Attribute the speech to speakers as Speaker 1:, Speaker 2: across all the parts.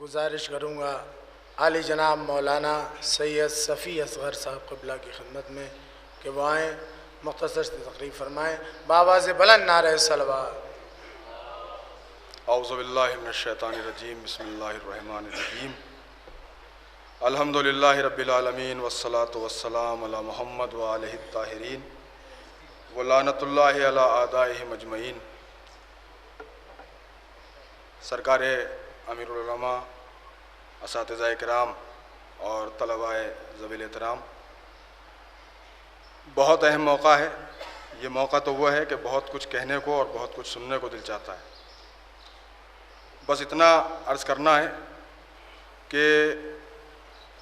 Speaker 1: गुजारिश करूँगा आली जनाब मौलाना सैयद सफ़ी असगर साहब क़िबला की खिदमत में कि वो आएँ, मुख्तसर से तकरीर फरमाएँ, बावाज़ बुलंद नारे सलवात।
Speaker 2: औज़ु बिल्लाहि मिनश्शैतानिर्रजीम, बिस्मिल्लाहिर्रहमानिर्रहीम, अल्हम्दुलिल्लाहि रब्बिल आलमीन, वस्सलातु वस्सलामु अला मुहम्मद व आलिहि ताहिरीन, व लानतुल्लाहि अला आदाइहिम अजमईन। सरकार अमीरुल उलमा, असातिज़ाए किराम और तलबाए ज़वील एहतराम, बहुत अहम मौका है। ये मौका तो वो है कि बहुत कुछ कहने को और बहुत कुछ सुनने को दिल चाहता है। बस इतना अर्ज़ करना है कि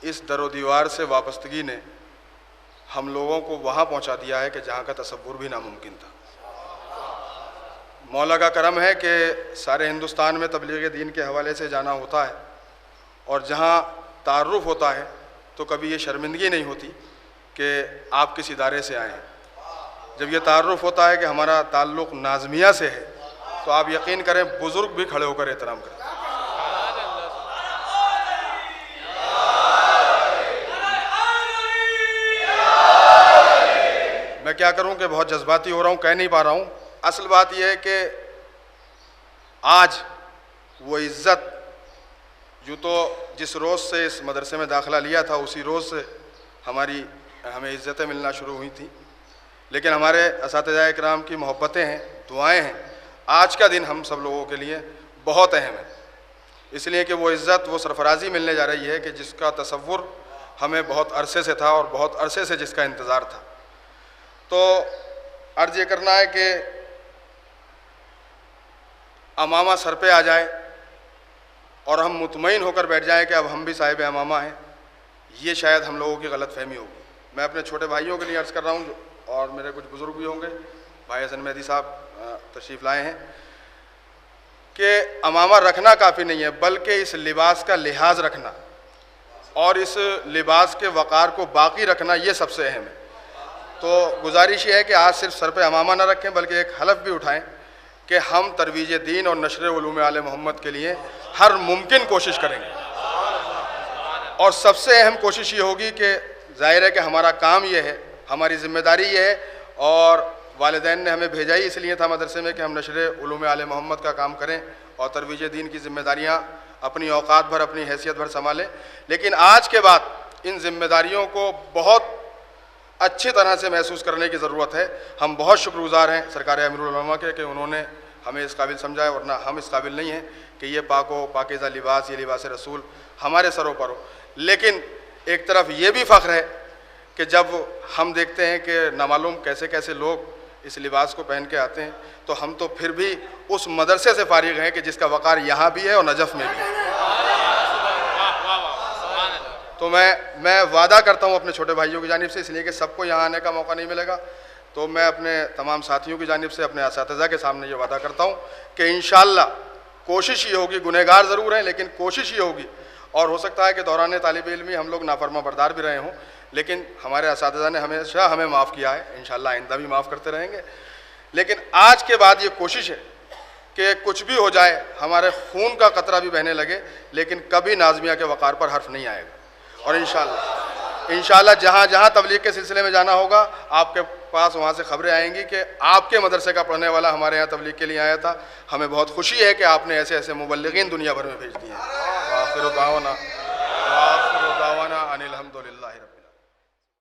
Speaker 2: इस दरो दीवार से वाबस्तगी ने हम लोगों को वहाँ पहुँचा दिया है कि जहाँ का तसव्वुर भी नामुमकिन था। मौला का करम है कि सारे हिंदुस्तान में तबलीग दीन के हवाले से जाना होता है और जहाँ तारुफ़ होता है तो कभी ये शर्मिंदगी नहीं होती कि आप किस इदारे से आए हैं। जब ये तारुफ़ होता है कि हमारा ताल्लुक़ नाज़मिया से है तो आप यकीन करें बुज़ुर्ग भी खड़े होकर एहतराम करें। मैं क्या करूं कि बहुत जज्बाती हो रहा हूं, कह नहीं पा रहा हूं। असल बात यह है कि आज वो इज़्ज़त यूँ तो जिस रोज़ से इस मदरसे में दाखिला लिया था उसी रोज़ से हमें इज़्ज़तें मिलना शुरू हुई थी, लेकिन हमारे असातिज़ाए किराम की मोहब्बतें हैं, दुआएं हैं। आज का दिन हम सब लोगों के लिए बहुत अहम है, इसलिए कि वो इज़्ज़त, वो सरफराजी मिलने जा रही है कि जिसका तसव्वुर हमें बहुत अरसे से था और बहुत अरसे से जिसका इंतज़ार था। तो अर्ज़ ये करना है कि अमामा सर पे आ जाए और हम मुतमईन होकर बैठ जाएं कि अब हम भी साहिब अमामा हैं, ये शायद हम लोगों की गलतफहमी होगी। मैं अपने छोटे भाइयों के लिए अर्ज़ कर रहा हूँ और मेरे कुछ बुज़ुर्ग भी होंगे, भाई हसन मेहदी साहब तशरीफ़ लाए हैं, कि अमामा रखना काफ़ी नहीं है बल्कि इस लिबास का लिहाज रखना और इस लिबास के वक़ार को बाकी रखना ये सबसे अहम है। तो गुजारिश ये है कि आज सिर्फ सर पे अमामा ना रखें बल्कि एक हलफ भी उठाएं कि हम तरवीज दीन और नशर उलूम आले मोहम्मद के लिए हर मुमकिन कोशिश करेंगे। और सबसे अहम कोशिश ये होगी कि ज़ाहिर है कि हमारा काम ये है, हमारी ज़िम्मेदारी ये है और वालिदैन ने हमें भेजा ही इसलिए था मदरसे में कि हम नशर उलूम आले मोहम्मद का काम करें और तरवीज दीन की ज़िम्मेदारियाँ अपनी औकात भर, अपनी हैसियत भर संभालें। लेकिन आज के बाद इन ज़िम्मेदारियों को बहुत अच्छी तरह से महसूस करने की ज़रूरत है। हम बहुत शुक्रगुज़ार हैं सरकार अमीरुल उलमा के कि उन्होंने हमें इस काबिल समझा है, वरना हम इस काबिल नहीं हैं कि ये पाकीज़ा लिबास, ये लिबास रसूल हमारे सरों पर हो। लेकिन एक तरफ ये भी फ़ख्र है कि जब हम देखते हैं कि नामालूम कैसे कैसे लोग इस लिबास को पहन के आते हैं तो हम तो फिर भी उस मदरसे से फारिग हैं कि जिसका वक़ार यहाँ भी है और नजफ़ में भी है। तो मैं वादा करता हूँ अपने छोटे भाइयों की जानिब से, इसलिए कि सबको यहाँ आने का मौका नहीं मिलेगा, तो मैं अपने तमाम साथियों की जानिब से अपने असातिज़ा के सामने ये वादा करता हूँ कि इंशाअल्लाह कोशिश ये होगी, गुनहगार ज़रूर हैं लेकिन कोशिश ये होगी, और हो सकता है कि दौरान तालिब इल्मी हम लोग नाफरमा बरदार भी रहे हों, लेकिन हमारे असातिज़ा ने हमेशा हमें माफ़ किया है, इंशाअल्लाह आइंदा भी माफ़ करते रहेंगे। लेकिन आज के बाद ये कोशिश है कि कुछ भी हो जाए, हमारे खून का कतरा भी बहने लगे, लेकिन कभी नाज़मिया के वक़ार पर हर्फ नहीं आएगा। और इंशाअल्लाह जहाँ जहाँ तबलीग के सिलसिले में जाना होगा आपके पास वहाँ से खबरें आएंगी कि आपके मदरसे का पढ़ने वाला हमारे यहाँ तबलीग के लिए आया था। हमें बहुत खुशी है कि आपने ऐसे ऐसे मुबल्लिगीन दुनिया भर में भेज दिए हैं। आखिर दावाना अनिल हम्दुलिल्लाहि रब्बिल आलमीन।